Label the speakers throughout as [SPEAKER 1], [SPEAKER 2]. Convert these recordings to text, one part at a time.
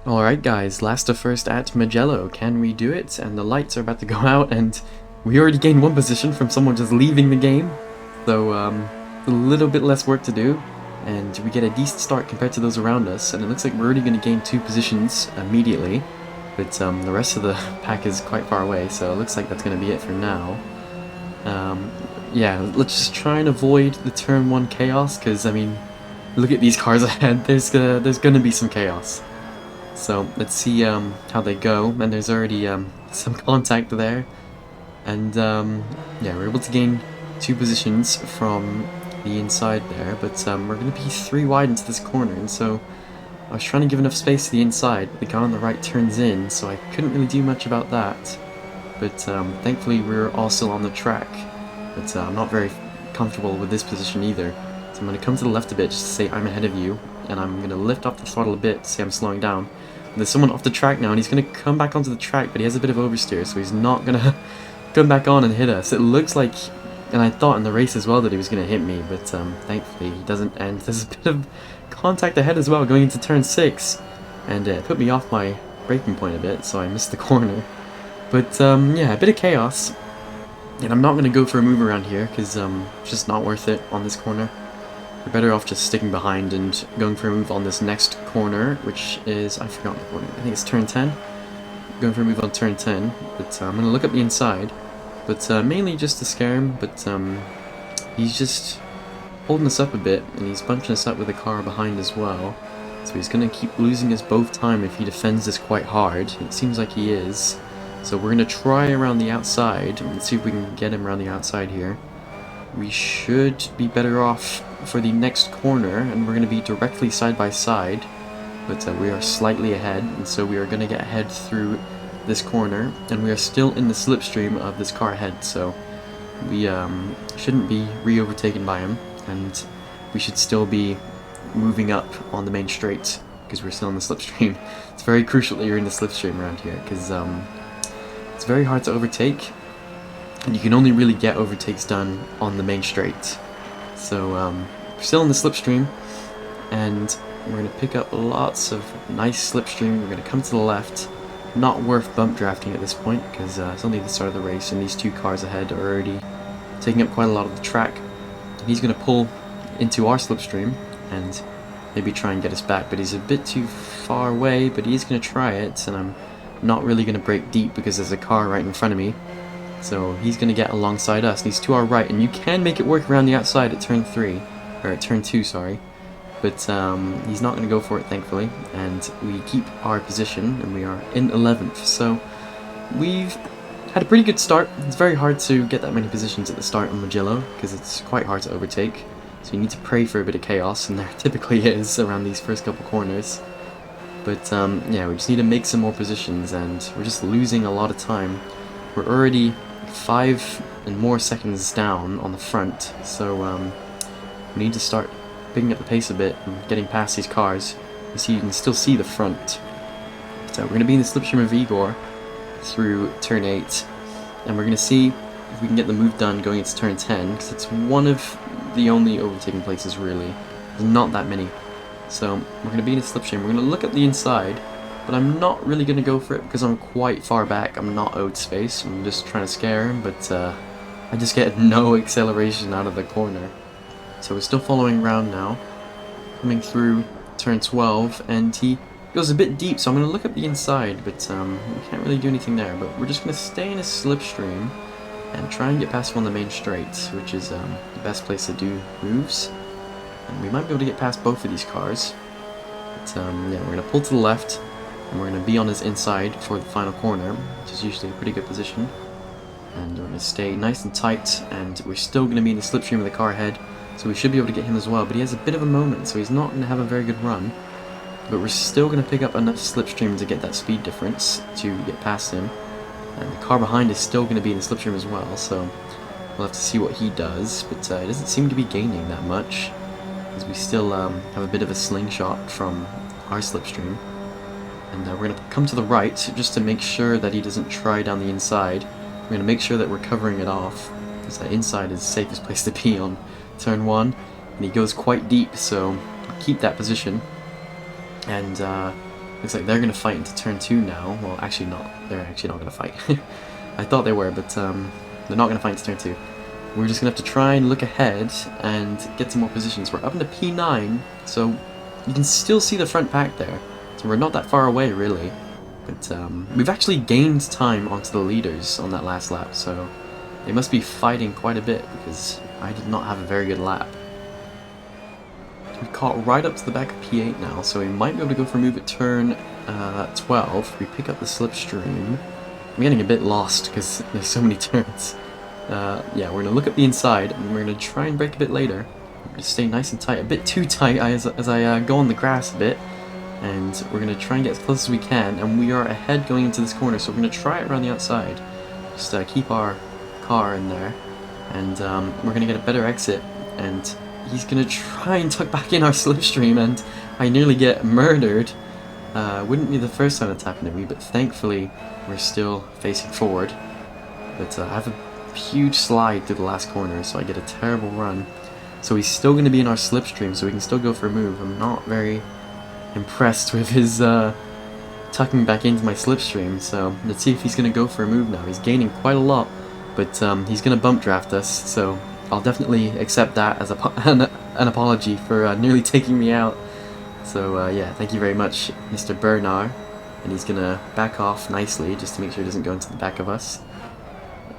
[SPEAKER 1] Alright guys, last to first at Mugello. Can we do it? And the lights are about to go out and we already gained one position from someone just leaving the game. So a little bit less work to do and we get a decent start compared to those around us, and it looks like we're already going to gain 2 positions immediately. But the rest of the pack is quite far away, so it looks like that's going to be it for now. Yeah, let's just try and avoid the turn 1 chaos, because I mean, look at these cars ahead, there's going to be some chaos. So let's see how they go, and there's already some contact there, and yeah, we're able to gain 2 positions from the inside there, but we're going to be 3 wide into this corner, and so I was trying to give enough space to the inside, but the guy on the right turns in, so I couldn't really do much about that. But thankfully we're all still on the track, but I'm not very comfortable with this position either. So I'm going to come to the left a bit just to say I'm ahead of you, and I'm going to lift off the throttle a bit to say I'm slowing down. And there's someone off the track now, and he's going to come back onto the track, but he has a bit of oversteer, so he's not going to come back on and hit us. It looks like, and I thought in the race as well that he was going to hit me, but thankfully he doesn't, and there's a bit of contact ahead as well going into turn 6, and it put me off my braking point a bit, so I missed the corner. But yeah, a bit of chaos, and I'm not going to go for a move around here because it's just not worth it on this corner. We're better off just sticking behind and going for a move on this next corner, which is, I forgot the corner, I think it's turn 10. Going for a move on turn 10, but I'm going to look up the inside, but mainly just to scare him, but he's just holding us up a bit, and he's bunching us up with a car behind as well. So he's going to keep losing us both time if he defends this quite hard. It seems like he is. So we're going to try around the outside and see if we can get him around the outside here. We should be better off for the next corner, and we're going to be directly side by side, but we are slightly ahead, and so we are going to get ahead through this corner, and we are still in the slipstream of this car ahead, so we shouldn't be re-overtaken by him, and we should still be moving up on the main straight because we're still in the slipstream. It's very crucial that you're in the slipstream around here because it's very hard to overtake, and you can only really get overtakes done on the main straight. So we're still in the slipstream, and we're going to pick up lots of nice slipstream. We're going to come to the left. Not worth bump drafting at this point because it's only the start of the race, and these 2 cars ahead are already taking up quite a lot of the track. And he's going to pull into our slipstream and maybe try and get us back, but he's a bit too far away, but he's going to try it, and I'm not really going to brake deep because there's a car right in front of me. So he's going to get alongside us, and he's to our right, and you can make it work around the outside at turn 3, or at turn 2, sorry. But he's not going to go for it, thankfully, and we keep our position, and we are in 11th. So we've had a pretty good start. It's very hard to get that many positions at the start on Mugello because it's quite hard to overtake. So you need to pray for a bit of chaos, and there typically is around these first couple corners. But yeah, we just need to make some more positions, and we're just losing a lot of time. We're already 5 and more seconds down on the front, so we need to start picking up the pace a bit and getting past these cars. You see, you can still see the front. So we're going to be in the slipstream of Igor through turn 8, and we're going to see if we can get the move done going into turn 10, because it's one of the only overtaking places really. There's not that many. So we're going to be in a slipstream. We're going to look at the inside, but I'm not really going to go for it because I'm quite far back. I'm not owed space. I'm just trying to scare him, but I just get no acceleration out of the corner. So we're still following around now, coming through turn 12, and he goes a bit deep, so I'm going to look at the inside, but we can't really do anything there. But we're just going to stay in a slipstream and try and get past him on the main straight, which is the best place to do moves. And we might be able to get past both of these cars. But yeah, we're going to pull to the left, and we're going to be on his inside for the final corner, which is usually a pretty good position. And we're going to stay nice and tight, and we're still going to be in the slipstream of the car ahead, so we should be able to get him as well. But he has a bit of a moment, so he's not going to have a very good run. But we're still going to pick up enough slipstream to get that speed difference to get past him. And the car behind is still going to be in the slipstream as well, so we'll have to see what he does. But it doesn't seem to be gaining that much, because we still have a bit of a slingshot from our slipstream. And we're going to come to the right just to make sure that he doesn't try down the inside. We're going to make sure that we're covering it off, because that inside is the safest place to be on turn 1. And he goes quite deep, so keep that position. And Looks like they're going to fight into turn 2 now. Well, actually not. They're actually not going to fight. I thought they were, but they're not going to fight into turn 2. We're just going to have to try and look ahead and get some more positions. We're up into P9, so you can still see the front pack there. So we're not that far away, really. But we've actually gained time onto the leaders on that last lap, so they must be fighting quite a bit because I did not have a very good lap. We've caught right up to the back of P8 now, so we might be able to go for a move at turn 12. We pick up the slipstream. I'm getting a bit lost because there's so many turns. Yeah, we're going to look at the inside, and we're going to try and brake a bit later. We're going to stay nice and tight, a bit too tight as I go on the grass a bit. And we're going to try and get as close as we can, and we are ahead going into this corner, so we're going to try it around the outside. Just keep our car in there, and we're going to get a better exit, and he's going to try and tuck back in our slipstream, and I nearly get murdered. Wouldn't be the first time it's happened to me, but thankfully we're still facing forward. But I have a huge slide through the last corner, so I get a terrible run. So he's still going to be in our slipstream, so we can still go for a move. I'm not very impressed with his tucking back into my slipstream, so let's see if he's going to go for a move now. He's gaining quite a lot, but he's going to bump draft us, so I'll definitely accept that as an apology for nearly taking me out. So yeah, thank you very much, Mr. Bernard. And he's going to back off nicely just to make sure he doesn't go into the back of us.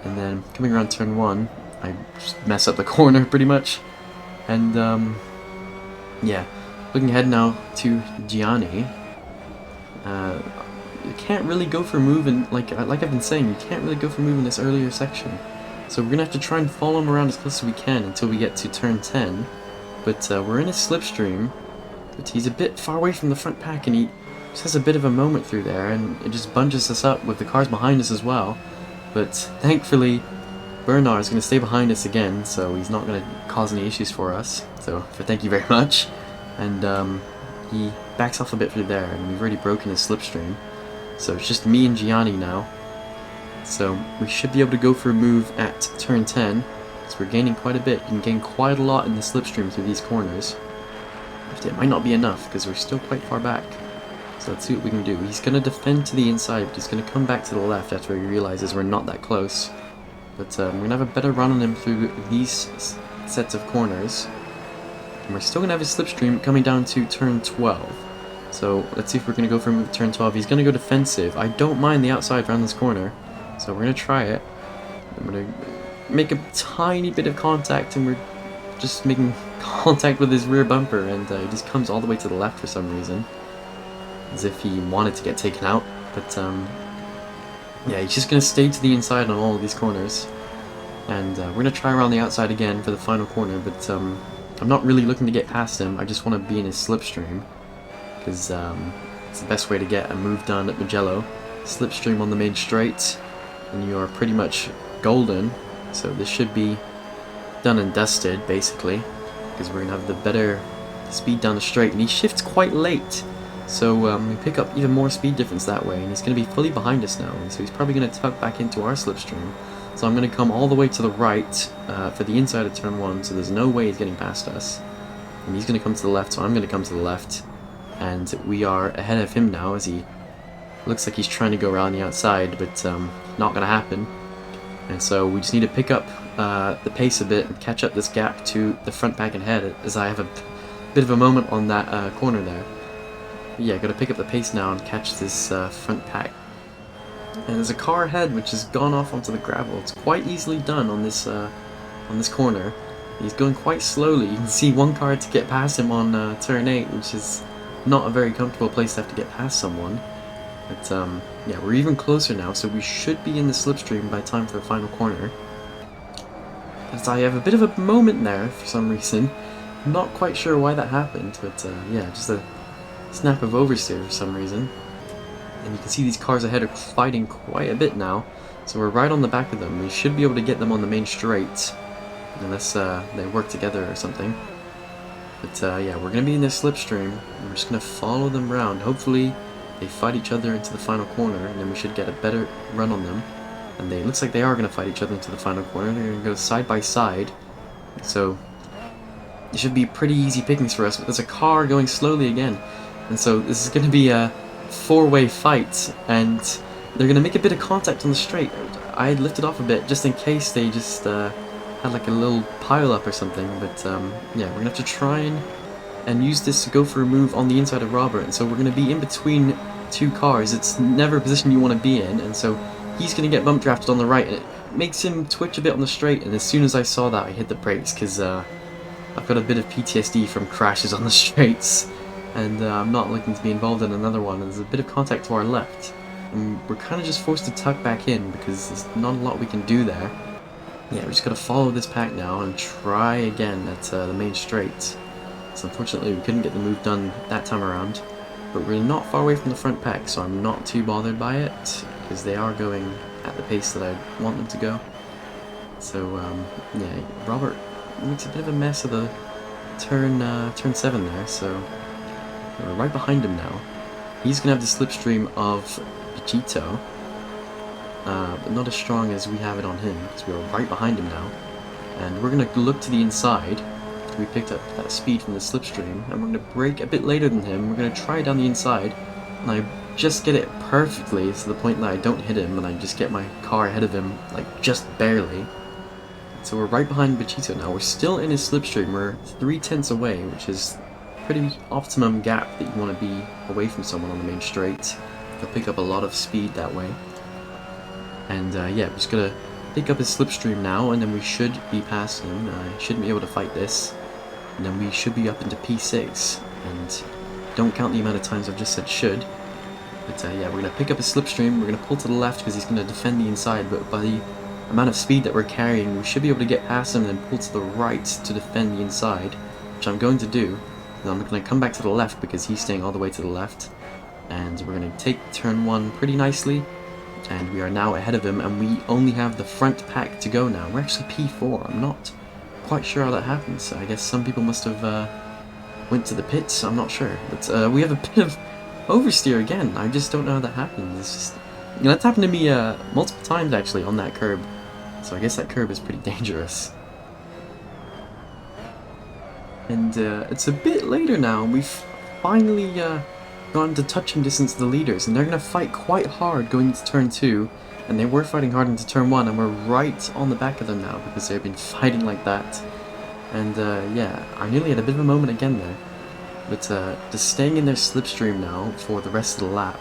[SPEAKER 1] And then coming around turn 1, I just mess up the corner pretty much. And yeah. Looking ahead now to Gianni, you can't really go for a move, and like I've been saying, you can't really go for a move in this earlier section. So we're going to have to try and follow him around as close as we can until we get to turn 10. But we're in a slipstream, but he's a bit far away from the front pack, and he just has a bit of a moment through there, and it just bunches us up with the cars behind us as well. But thankfully, Bernard is going to stay behind us again, so he's not going to cause any issues for us. So thank you very much. And he backs off a bit through there, and we've already broken his slipstream. So it's just me and Gianni now. So we should be able to go for a move at turn 10, because we're gaining quite a bit. You can gain quite a lot in the slipstream through these corners. It might not be enough, because we're still quite far back. So let's see what we can do. He's going to defend to the inside, but he's going to come back to the left after he realizes we're not that close. But we're going to have a better run on him through these sets of corners. And we're still going to have his slipstream coming down to turn 12. So let's see if we're going to go for a move at turn 12. He's going to go defensive. I don't mind the outside around this corner, so we're going to try it. I'm going to make a tiny bit of contact, and we're just making contact with his rear bumper, and he just comes all the way to the left for some reason, as if he wanted to get taken out. But yeah, he's just going to stay to the inside on all of these corners. And we're going to try around the outside again for the final corner, but I'm not really looking to get past him. I just want to be in his slipstream, because it's the best way to get a move done at Mugello. Slipstream on the main straight, and you are pretty much golden. So this should be done and dusted, basically, because we're going to have the better speed down the straight. And he shifts quite late, so we pick up even more speed difference that way, and he's going to be fully behind us now, and so he's probably going to tuck back into our slipstream. So I'm going to come all the way to the right for the inside of turn 1, so there's no way he's getting past us. And he's going to come to the left, so I'm going to come to the left. And we are ahead of him now, as he looks like he's trying to go around the outside, but not going to happen. And so we just need to pick up the pace a bit and catch up this gap to the front pack ahead, as I have a bit of a moment on that corner there. But yeah, got to pick up the pace now and catch this front pack. And there's a car ahead which has gone off onto the gravel. It's quite easily done on this corner. He's going quite slowly. You can see one car to get past him on turn 8, which is not a very comfortable place to have to get past someone. But yeah, we're even closer now, so we should be in the slipstream by time for the final corner. As I have a bit of a moment there for some reason. I'm not quite sure why that happened, but yeah, just a snap of oversteer for some reason. And you can see these cars ahead are fighting quite a bit now, so we're right on the back of them. We should be able to get them on the main straight, unless they work together or something. But yeah, we're going to be in this slipstream, and we're just going to follow them around. Hopefully they fight each other into the final corner, and then we should get a better run on them. And it looks like they are going to fight each other into the final corner. They're going to go side by side, so it should be pretty easy pickings for us. But there's a car going slowly again, and so this is going to be a four-way fight, and they're gonna make a bit of contact on the straight. I lifted off a bit just in case they just had like a little pile up or something, but yeah, we're gonna have to try and use this to go for a move on the inside of Robert, and so we're gonna be in between two cars. It's never a position you want to be in, and so he's gonna get bump drafted on the right, and it makes him twitch a bit on the straight, and as soon as I saw that, I hit the brakes, because I've got a bit of PTSD from crashes on the straights, and I'm not looking to be involved in another one. There's a bit of contact to our left, and we're kind of just forced to tuck back in because there's not a lot we can do there. Yeah, we just gotta follow this pack now and try again at the main straight. So unfortunately we couldn't get the move done that time around, but we're not far away from the front pack, so I'm not too bothered by it, because they are going at the pace that I want them to go. So yeah, Robert makes a bit of a mess of the turn 7 there, so we're right behind him now. He's gonna have the slipstream of Vegito, but not as strong as we have it on him, because we're right behind him now. And we're gonna look to the inside. We picked up that speed from the slipstream, and we're gonna brake a bit later than him. We're gonna try down the inside, and I just get it perfectly to the point that I don't hit him, and I just get my car ahead of him, like just barely. So we're right behind Vegito now. We're still in his slipstream. We're 3/10 away, which is pretty optimum gap that you want to be away from someone on the main straight. You'll pick up a lot of speed that way. And yeah, we're just gonna pick up his slipstream now, and then we should be past him. I shouldn't be able to fight this. And then we should be up into P6, and don't count the amount of times I've just said should. But yeah, we're gonna pick up his slipstream. We're gonna pull to the left because he's gonna defend the inside, but by the amount of speed that we're carrying, we should be able to get past him and then pull to the right to defend the inside, which I'm going to do. And I'm going to come back to the left because he's staying all the way to the left, and we're going to take turn 1 pretty nicely, and we are now ahead of him, and we only have the front pack to go now. We're actually P4. I'm not quite sure how that happens. I guess some people must have went to the pits. I'm not sure, but we have a bit of oversteer again. I just don't know how that happens. It's just, you know, that's happened to me multiple times actually on that curb. So I guess that curb is pretty dangerous. And it's a bit later now. We've finally gotten to touching distance of the leaders, and they're going to fight quite hard going into turn 2. And they were fighting hard into turn 1, and we're right on the back of them now because they've been fighting like that. And yeah, I nearly had a bit of a moment again there. But just staying in their slipstream now for the rest of the lap.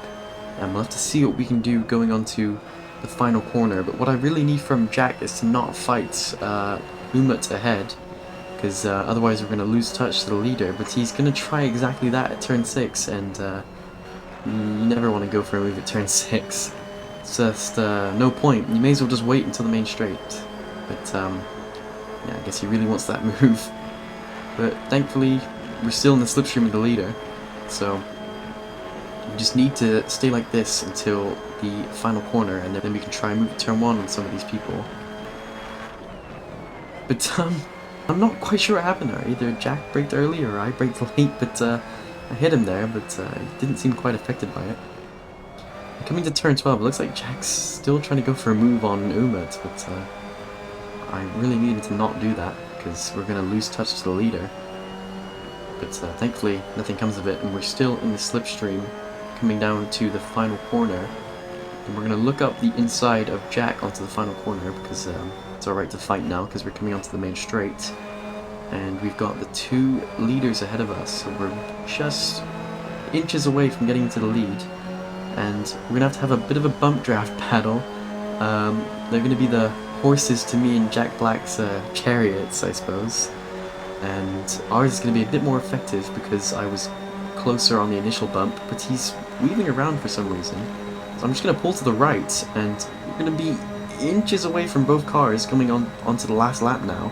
[SPEAKER 1] And we'll have to see what we can do going on to the final corner. But what I really need from Jack is to not fight Umut ahead, because otherwise we're going to lose touch to the leader. But he's going to try exactly that at turn 6, and you never want to go for a move at turn 6. It's just no point. You may as well just wait until the main straight. But yeah, I guess he really wants that move. But thankfully, we're still in the slipstream of the leader, so we just need to stay like this until the final corner, and then we can try and move to turn 1 on some of these people. But I'm not quite sure what happened there. Either Jack braked early or I braked late, but I hit him there, but he didn't seem quite affected by it. Coming to turn 12, it looks like Jack's still trying to go for a move on Umut, but I really need him to not do that, because we're going to lose touch to the leader. But thankfully, nothing comes of it, and we're still in the slipstream, coming down to the final corner. And we're going to look up the inside of Jack onto the final corner, because it's alright to fight now, because we're coming onto the main straight. And we've got the 2 leaders ahead of us, so we're just inches away from getting into the lead. And we're going to have a bit of a bump draft battle. They're going to be the horses to me and Jack Black's chariots, I suppose. And ours is going to be a bit more effective because I was closer on the initial bump, but he's weaving around for some reason. So I'm just going to pull to the right, and we're going to be inches away from both cars coming onto the last lap now.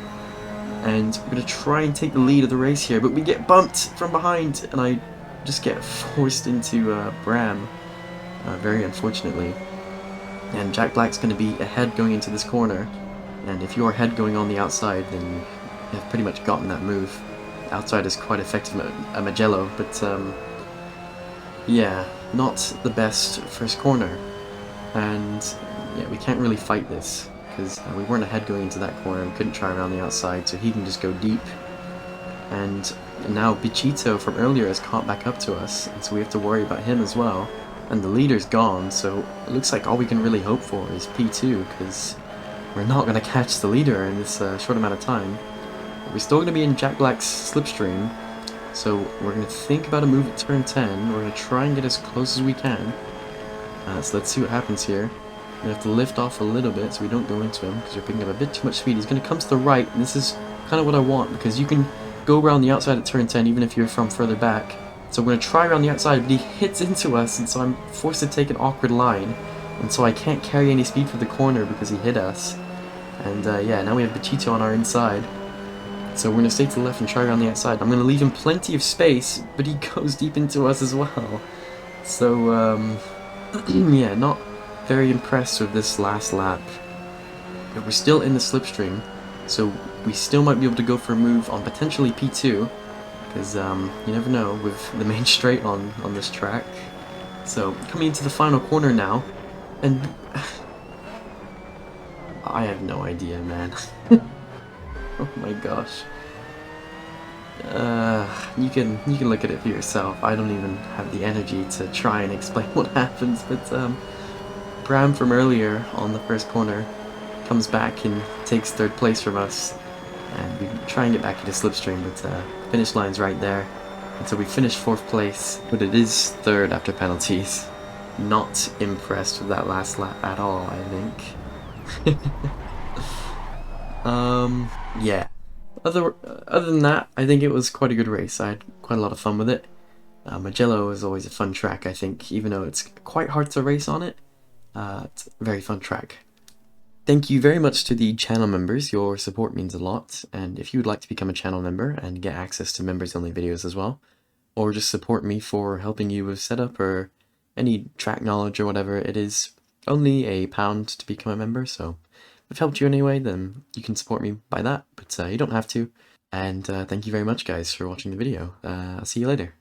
[SPEAKER 1] And we're going to try and take the lead of the race here, but we get bumped from behind, and I just get forced into Bram, very unfortunately. And Jack Black's going to be ahead going into this corner, and if you're ahead going on the outside, then have pretty much gotten that move. Outside is quite effective at Mugello, but yeah, not the best first corner. And yeah, we can't really fight this, because we weren't ahead going into that corner, we couldn't try around the outside, so he can just go deep. And now Bichito from earlier has caught back up to us, and so we have to worry about him as well. and the leader's gone, so it looks like all we can really hope for is P2, because we're not going to catch the leader in this short amount of time. We're still going to be in Jack Black's slipstream, so we're going to think about a move at turn 10. We're going to try and get as close as we can. So let's see what happens here. We're going to have to lift off a little bit so we don't go into him, because we're picking up a bit too much speed. He's going to come to the right, and this is kind of what I want, because you can go around the outside at turn 10 even if you're from further back. So we're going to try around the outside, but he hits into us, and so I'm forced to take an awkward line. And so I can't carry any speed for the corner because he hit us. And yeah, now we have Bachito on our inside. So we're going to stay to the left and try around the outside. I'm going to leave him plenty of space, but he goes deep into us as well. So, yeah, not very impressed with this last lap. But we're still in the slipstream, so we still might be able to go for a move on potentially P2. Because you never know with the main straight on this track. So coming into the final corner now, and I have no idea, man. Oh my gosh. You can look at it for yourself. I don't even have the energy to try and explain what happens. But Bram from earlier on the first corner comes back and takes third place from us. And we try and get back into slipstream, but finish line's right there. And so we finished 4th place, but it is 3rd after penalties. Not impressed with that last lap at all, I think. Yeah. Other than that, I think it was quite a good race. I had quite a lot of fun with it. Mugello is always a fun track, I think, even though it's quite hard to race on it. It's a very fun track. Thank you very much to the channel members. Your support means a lot, and if you would like to become a channel member and get access to members-only videos as well, or just support me for helping you with setup or any track knowledge or whatever, it is only £1 to become a member, so if I've helped you anyway, then you can support me by that, but you don't have to. And thank you very much, guys, for watching the video. I'll see you later.